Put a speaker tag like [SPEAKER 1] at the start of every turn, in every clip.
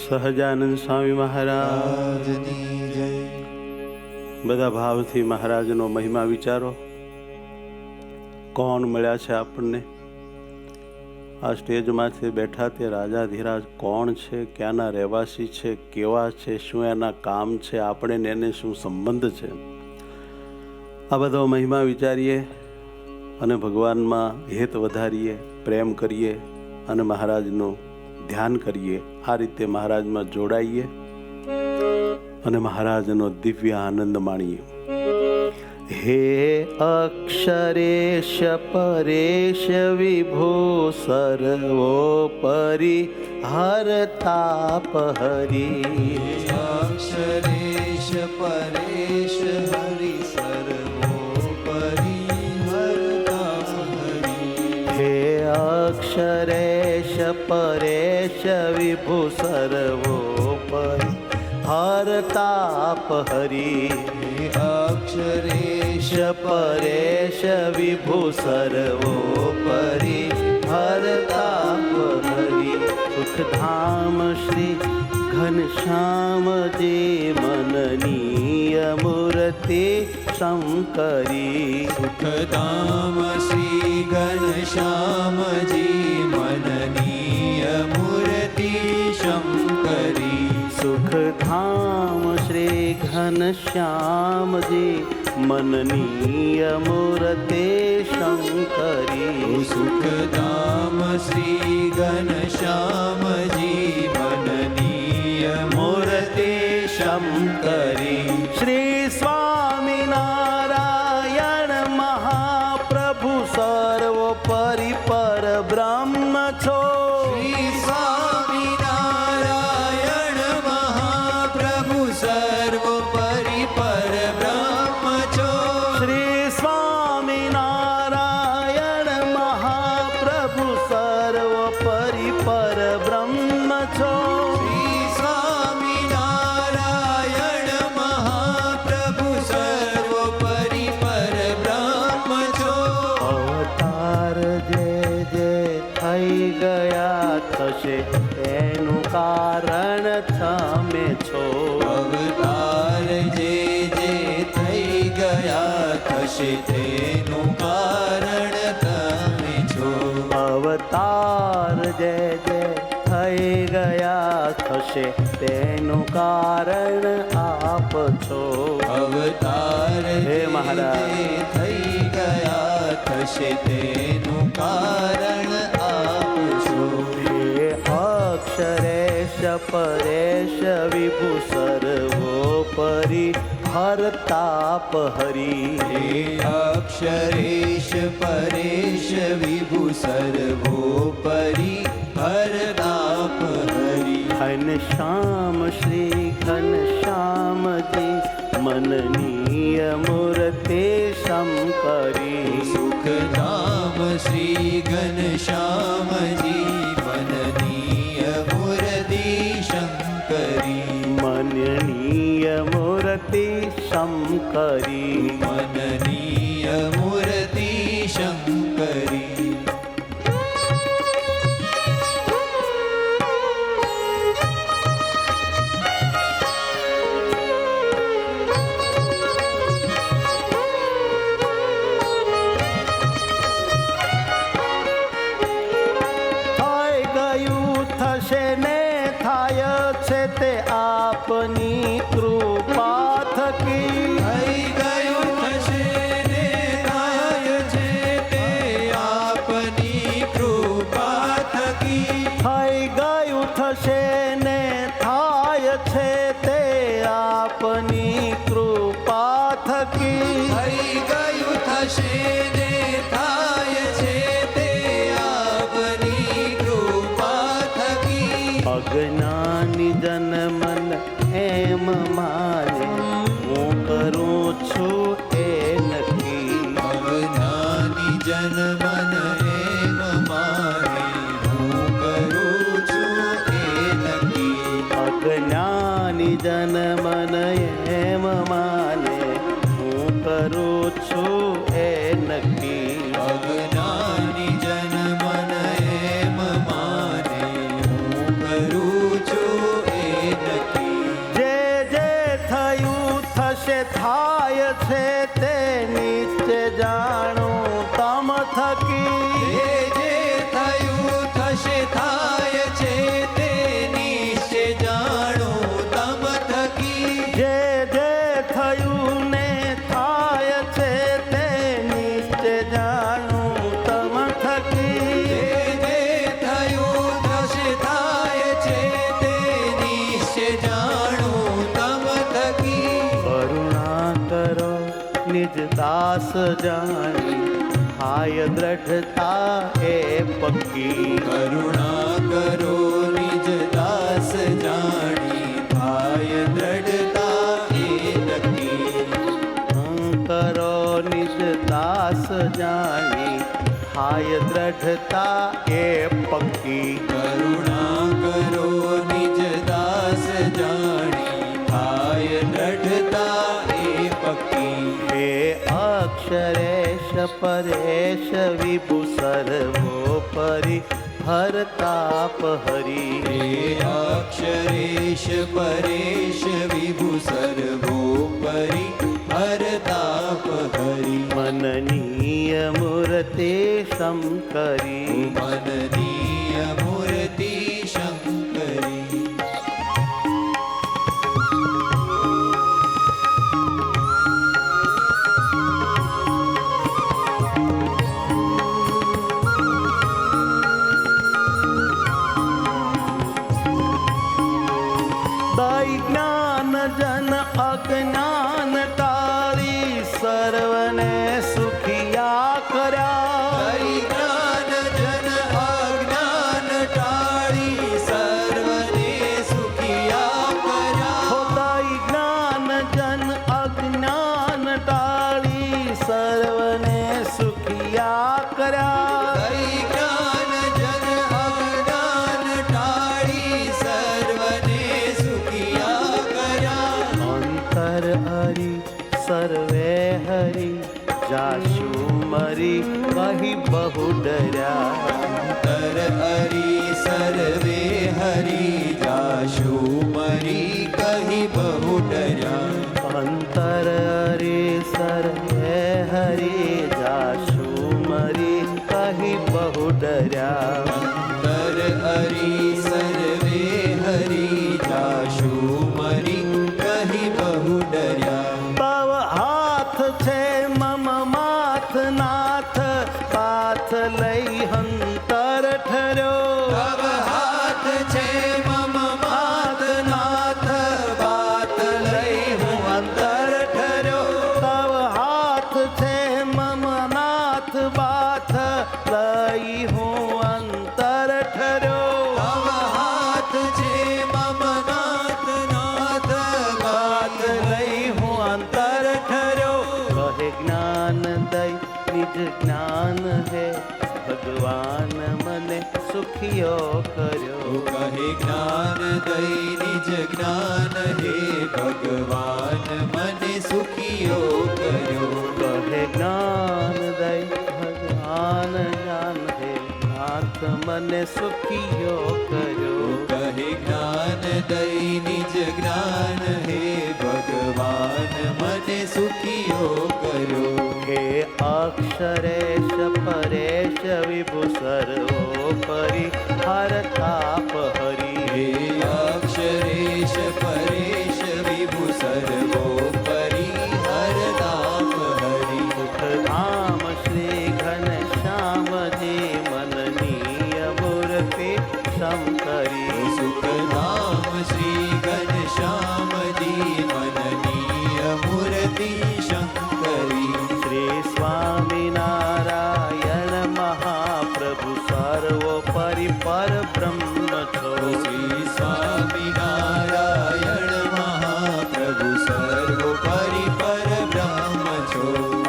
[SPEAKER 1] સહજાનંદ સ્વામી મહારાજની જય. બધા ભાવથી મહારાજનો મહિમા વિચારો. કોણ મળ્યા છે આપણને? આ સ્ટેજમાંથી બેઠા તે રાજાધીરાજ કોણ છે? ક્યાંના રહેવાસી છે? કેવા છે? શું એના કામ છે? આપણે ને એને શું સંબંધ છે? આ બધો મહિમા વિચારીએ અને ભગવાનમાં હેત વધારીએ, પ્રેમ કરીએ અને મહારાજનું ધ્યાન કરીએ. આ રીતે મહારાજમાં જોડાઈએ અને મહારાજનો દિવ્ય આનંદ માણીએ. હે અક્ષરેશ પરેશ વિભો સર્વોપરી હરતાપ હરી.
[SPEAKER 2] અક્ષરેશ પરેશ હરિ સર્વોપરી હરતાપ હરી.
[SPEAKER 1] હે અક્ષરેશ પરેશ વિભુ સર્વોપરી હરતાપ હરી.
[SPEAKER 2] અક્ષરેશ
[SPEAKER 1] પરેશ વિભુ સર્વોપરી હરતાપ હરી. સુખધામ શ્રી ઘનશ્યામજી મનનીય મૂર્તિ શંકરી.
[SPEAKER 2] સુખધામ શ્રી ઘનશ્યામજી મનનીય મૂર્તિ શંકરી.
[SPEAKER 1] સુખધામ શ્રી ઘનશ્યામજી મનનીય મૂર્તિ શંકરી.
[SPEAKER 2] સુખધામ શ્રી ઘનશ્યામજી મનનીય મૂર્તિ શંકરી.
[SPEAKER 1] શ્રી સ્વામિનારાયણ મહાપ્રભુ સર્વોપરી પર બ્રહ્મ છો.
[SPEAKER 2] શ્રી સ્વામિનારાયણ મહાપ્રભુ સર્વોપરી પર બ્રહ્મ છો.
[SPEAKER 1] શ્રી સ્વામિનારાયણ મહાપ્રભુ સર્વોપરી પર બ્રહ્મ છો.
[SPEAKER 2] શ્રી સ્વામિનારાયણ મહાપ્રભુ સર્વોપરી પર બ્રહ્મ છો.
[SPEAKER 1] અવતાર જે જે થઈ ગયા થશે એનું કારણ તમે છો.
[SPEAKER 2] અવતાર જે જે થઈ ગયા થશે તેનું કારણ તમે છો.
[SPEAKER 1] અવતાર જે જે થઈ ગયા થશે તેનું કારણ આપ છો.
[SPEAKER 2] અવતાર
[SPEAKER 1] હે મહારાજ.
[SPEAKER 2] જે થઈ ગયા થશે તેનું કારણ આપ છો.
[SPEAKER 1] હે અક્ષરેશ પરેશ વિભુ સર્વોપરી હરતાપ હરી.
[SPEAKER 2] હે અક્ષરેશ પરેશ વિભુ સર્વોપરી હરતાપ હરી.
[SPEAKER 1] ઘનશ્યામ શ્રી ઘનશ્યામજી મનનીય મૂર્તિ શંકરી.
[SPEAKER 2] સુખધામ શ્રી ઘનશ્યામજી મનનીય મૂર્તિ શંકરી.
[SPEAKER 1] મનનીય મૂર્તિ શંકરી.
[SPEAKER 2] મનનીય મૂર્તિ શંકરી.
[SPEAKER 1] થઈ ગયું થશે ને થાય છે તે આપની કૃપા થકી.
[SPEAKER 2] થઈ ગયું થશે ને થાય છે તે આપની કૃપા થકી.
[SPEAKER 1] થઈ ગયું થશે ને થાય છે તે આપની કૃપા થકી.
[SPEAKER 2] થઈ ગયું થશે ને થાય છે તે આપની કૃપા થકી.
[SPEAKER 1] અજ્ઞાની જન મન એમ માને હું કરું છું એ નક્કી.
[SPEAKER 2] અજ્ઞાની જન મન એમ માને હું કરું છું એ નક્કી.
[SPEAKER 1] અજ્ઞાની જન મન એમ માને હું કરું છું એ નક્કી.
[SPEAKER 2] અજ્ઞાની જન મન એમ માને હું કરું છું એ
[SPEAKER 1] દાસ જાણી થાય દ્રઢતા એ પક્કી.
[SPEAKER 2] કરુણા કરો નિજ દાસ જાણી થાય દ્રઢતા એ નક્કી.
[SPEAKER 1] કરો નિજ દાસ જાણી થાય દ્રઢતા એ પક્કી.
[SPEAKER 2] કરુણા કરો નિજ દાસ જાણી થાય દ્રઢતા એ પક્કી.
[SPEAKER 1] હે અક્ષરેશ પરેશ વિભુ સર્વોપરી હરતાપ હરી.
[SPEAKER 2] હે અક્ષરેશ પરેશ વિભુ સર્વોપરી હરતાપ હરી.
[SPEAKER 1] મનનીય મૂર્તિ શંકરી.
[SPEAKER 2] મનનીય મૂર્તિ શંકરી.
[SPEAKER 1] દઈ જ્ઞાન જન અજ્ઞાન તારી સર્વને સુખિયા કર્યા.
[SPEAKER 2] હરિ જ્ઞાન જન અજ્ઞાન ટાળી સર્વને સુખિયા કર્યા.
[SPEAKER 1] હો દઈ જ્ઞાન જન અજ્ઞાન ટાળી સર્વને સુખિયા કર્યા.
[SPEAKER 2] હરિ જ્ઞાન જન અજ્ઞાન ટાળી સર્વને સુખિયા કર્યા.
[SPEAKER 1] અંતર હરી સર્વે હરી જાશુ મરી કહી બહુ ડર્યા.
[SPEAKER 2] અંતર હરિ સર્વે હરિ જાશુ મરી કહી બહુ ડર્યા.
[SPEAKER 1] અંતર હરી સર્વે હરી જાશુ મરી કહી બહુ ડર્યા.
[SPEAKER 2] અંતર હરિ સર્વે હરિ જાશુ મરી કહી બહુ ડર્યા.
[SPEAKER 1] તવ હાથ છે મમ માથ નાથ પાથ લઈ હંતર ઠર્યો.
[SPEAKER 2] તવ હાથ છે મમ માત નાથ બાત લઈ હું અંતર ઠર્યો.
[SPEAKER 1] તવ હાથ છે મમ નાથ બાથ લઈ હું અંતર ઠર્યો.
[SPEAKER 2] તવ હાથ છે મમ નાથ નાથ બાત લઈ હું અંતર ઠર્યો.
[SPEAKER 1] કહે જ્ઞાન દઈ નિજ જ્ઞાન હે ભગવાન મને સુખિયો કર્યો.
[SPEAKER 2] કહે જ્ઞાન દઈ નિજ જ્ઞાન હે ભગવાન મને સુખિયો કર્યો.
[SPEAKER 1] કહે જ્ઞાન દઈ ભગવાન જ્ઞાન હે નાથ મને સુખિયો કર્યો.
[SPEAKER 2] કહે જ્ઞાન દઈ નિજ જ્ઞાન હે ભગવાન મને સુખિયો કર્યો.
[SPEAKER 1] હે અક્ષરેશ પરેશ વિભુ સર્વોપરી હરતાપ હરી.
[SPEAKER 2] હે અક્ષરેશ પરેશ વિભુ સર્વોપરી હરતાપ હરી.
[SPEAKER 1] સુખધામ શ્રી ઘનશ્યામજી મનનીય મૂર્તિ શંકરી.
[SPEAKER 2] સુખધામ શ્રી ઘનશ્યામજી મનનીય મૂર્તિ શંકરી.
[SPEAKER 1] શ્રી સ્વામિનારાયણ મહાપ્રભુ સર્વોપરી પરબ્રહ્મ છો.
[SPEAKER 2] શ્રી સ્વામિનારાયણ મહાપ્રભુ સર્વોપરી પરબ્રહ્મ છો.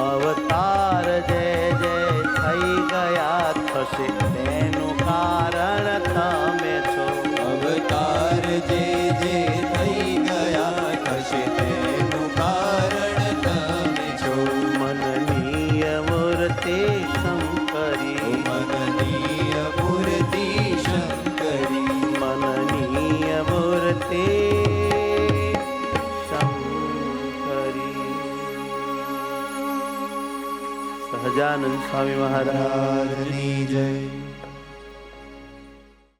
[SPEAKER 1] અવતાર જય જય થઈ ગયા થશે તેનું કારણ તમે છો.
[SPEAKER 2] અવતાર જે જે થઈ ગયા થશે તેનું કારણ તમે છો.
[SPEAKER 1] મનનીય મૂર્તિ શંકરી.
[SPEAKER 2] મનનીય મૂર્તિ શંકરી.
[SPEAKER 1] મનનીય મૂર્તિ શંકરી. સહજાનંદ સ્વામી મહારાજ
[SPEAKER 2] રાજની જય.